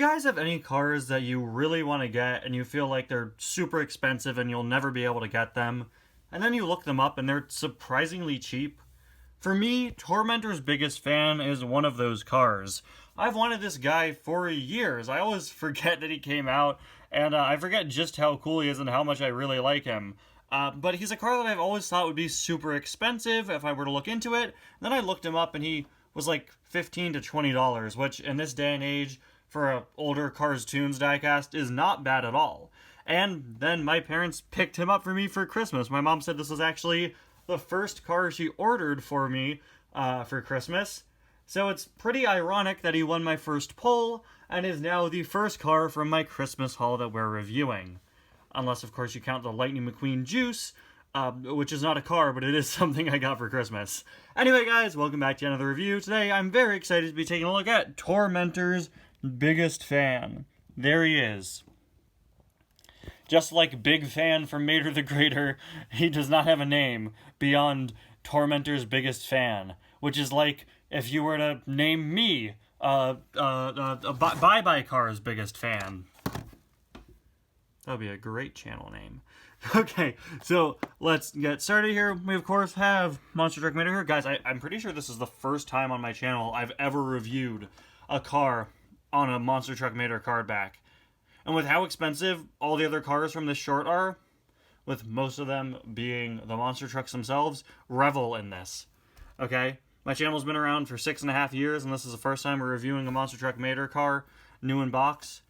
guys have any cars that you really want to get and you feel like they're super expensive and you'll never be able to get them, and then you look them up and they're surprisingly cheap? For me, Tormentor's biggest fan is one of those cars. I've wanted this guy for years. I always forget that he came out, and I forget just how cool he is and how much I really like him. But he's a car that I've always thought would be super expensive if I were to look into it. Then I looked him up and he was like $15 to $20, which in this day and age, for an older Cars Tunes diecast, is not bad at all. And then my parents picked him up for me for Christmas. My mom said this was actually the first car she ordered for me for Christmas. So it's pretty ironic that he won my first pull and is now the first car from my Christmas haul that we're reviewing. Unless, of course, you count the Lightning McQueen Juice, which is not a car, but it is something I got for Christmas. Anyway, guys, welcome back to another review. Today, I'm very excited to be taking a look at Tormentor's biggest fan. There he is. Just like Big Fan from Mater the Greater, he does not have a name beyond Tormentor's biggest fan, which is like if you were to name me Bye Bye Car's biggest fan. That would be a great channel name. Okay, so let's get started here. We, of course, have Monster Truck Mater here. Guys, I'm pretty sure this is the first time on my channel I've ever reviewed a car on a Monster Truck Mater card back. And with how expensive all the other cars from this short are, with most of them being the monster trucks themselves, revel in this. Okay? My channel's been around for 6.5 years, and this is the first time we're reviewing a Monster Truck Mater car, new in box.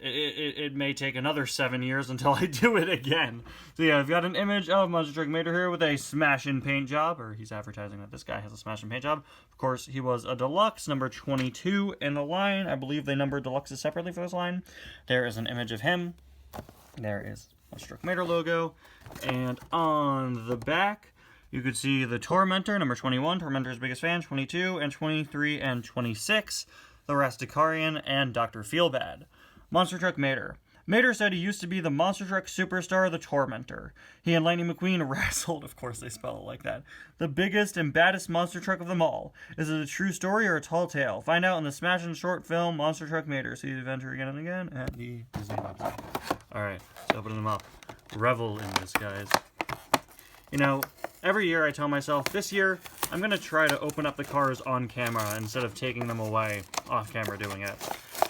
It may take another 7 years until I do it again. So yeah, I've got an image of Monster Truck Mater here with a smash-in paint job, or he's advertising that this guy has a smash-in paint job. Of course, he was a deluxe, number 22 in the line. I believe they numbered deluxes separately for this line. There is an image of him. There is Monster Truck Mater logo. And on the back, you could see the Tormentor, number 21, Tormentor's biggest fan, 22, and 23, and 26, the Rastakarian, and Dr. Feelbad. Monster Truck Mater. Mater said he used to be the monster truck superstar, the Tormentor. He and Lightning McQueen wrestled, of course they spell it like that, the biggest and baddest monster truck of them all. Is it a true story or a tall tale? Find out in the smash-and short film Monster Truck Mater. See the adventure again and again at the Disney website. Alright, let's open them up. Revel in this, guys. You know, every year I tell myself, this year I'm going to try to open up the cars on camera instead of taking them away off camera doing it.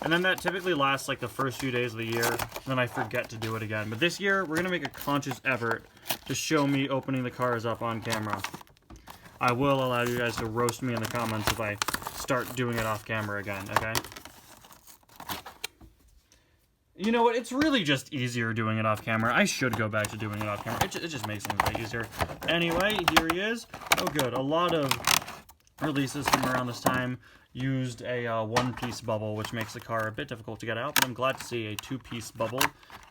And then that typically lasts like the first few days of the year, and then I forget to do it again. But this year, we're going to make a conscious effort to show me opening the cars up on camera. I will allow you guys to roast me in the comments if I start doing it off camera again, okay? You know what? It's really just easier doing it off camera. I should go back to doing it off camera. It just makes things way easier. Anyway, here he is. Oh, good. A lot of releases from around this time used a one-piece bubble, which makes the car a bit difficult to get out, but I'm glad to see a two-piece bubble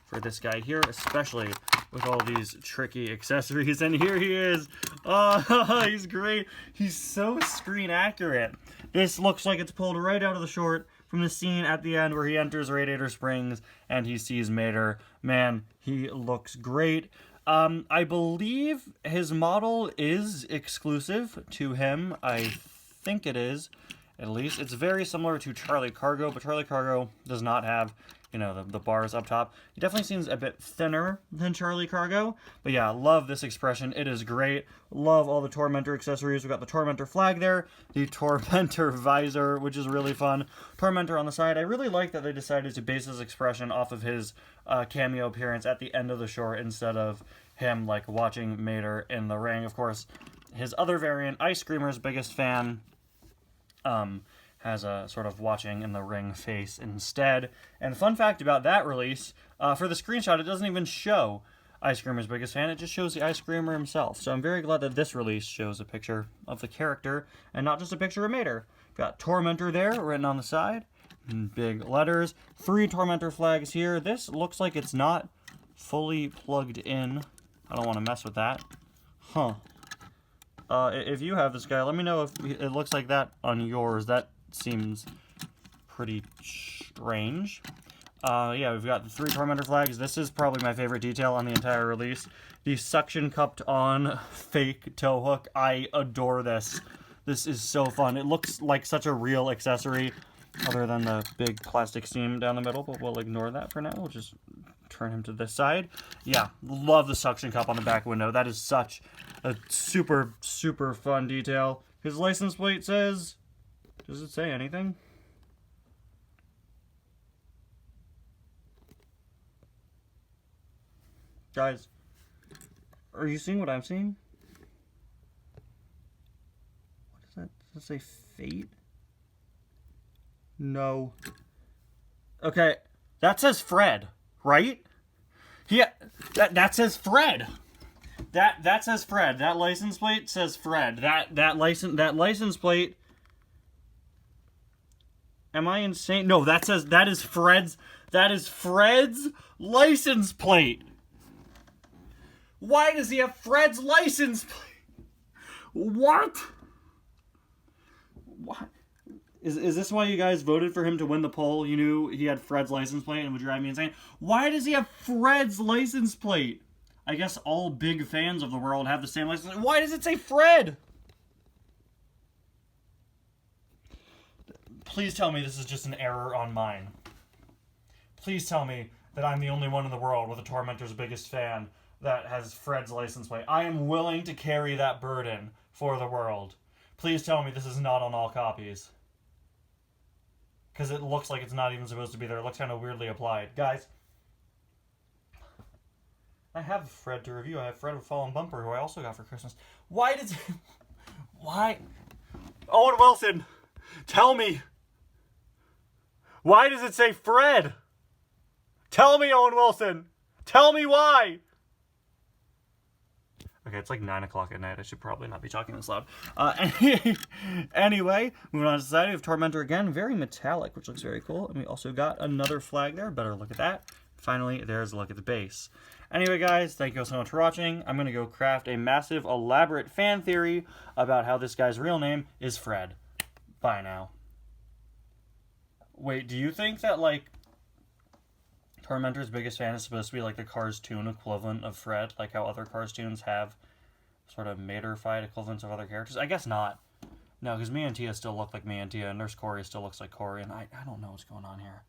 for this guy here, especially with all these tricky accessories. And here he is. Oh, he's great. He's so screen accurate. This looks like it's pulled right out of the short from the scene at the end where he enters Radiator Springs and he sees Mater. Man, he looks great. I believe his model is exclusive to him. I think it is. At least. It's very similar to Charlie Cargo, but Charlie Cargo does not have, you know, the bars up top. He definitely seems a bit thinner than Charlie Cargo. But yeah, love this expression. It is great. Love all the Tormentor accessories. We've got the Tormentor flag there, the Tormentor visor, which is really fun. Tormentor on the side. I really like that they decided to base his expression off of his cameo appearance at the end of the short instead of him, like, watching Mater in the ring. Of course, his other variant, Ice Screamer's biggest fan, has a sort of watching in the ring face instead. And fun fact about that release, for the screenshot, it doesn't even show Ice Screamer's biggest fan, it just shows the Ice Screamer himself. So I'm very glad that this release shows a picture of the character, and not just a picture of Mater. Got Tormentor there, written on the side, in big letters. 3 Tormentor flags here. This looks like it's not fully plugged in. I don't want to mess with that. Huh. If you have this guy, let me know if it looks like that on yours. That seems pretty strange. Yeah, we've got the 3 Tormentor flags. This is probably my favorite detail on the entire release. The suction cupped on fake tow hook. I adore this. This is so fun. It looks like such a real accessory. other than the big plastic seam down the middle, but we'll ignore that for now. We'll just turn him to this side. Yeah, love the suction cup on the back window. That is such a super, super fun detail. His license plate says... Does it say anything? Guys, are you seeing what I'm seeing? What is that? Does it say fate? No. Okay, that says Fred, right? Yeah, that says Fred. That says Fred. That license plate says Fred. That license plate. Am I insane? No, that is Fred's license plate. Why does he have Fred's license plate? What? What? Is this why you guys voted for him to win the poll? You knew he had Fred's license plate and would drive me insane? Why does he have Fred's license plate? I guess all big fans of the world have the same license plate. Why does it say Fred? Please tell me this is just an error on mine. Please tell me that I'm the only one in the world with a Tormentor's biggest fan that has Fred's license plate. I am willing to carry that burden for the world. Please tell me this is not on all copies. Because it looks like it's not even supposed to be there. It looks kind of weirdly applied. Guys, I have Fred to review. I have Fred with Fallen Bumper, who I also got for Christmas. Why does... Why? Owen Wilson, tell me. Why does it say Fred? Tell me, Owen Wilson. Tell me why. Okay, it's like 9 o'clock at night. I should probably not be talking this loud. Anyway, moving on to Society of Tormentor again. Very metallic, which looks very cool. And we also got another flag there. Better look at that. Finally, there's a look at the base. Anyway, guys, thank you so much for watching. I'm going to go craft a massive, elaborate fan theory about how this guy's real name is Fred. Bye now. Wait, do you think that, like, Tormentor's biggest fan is supposed to be like the Cars-toon equivalent of Fred, like how other Cars-toons have sort of mater-fied equivalents of other characters? I guess not. No, because me and Tia still look like me and Tia, and Nurse Corey still looks like Corey, and I don't know what's going on here.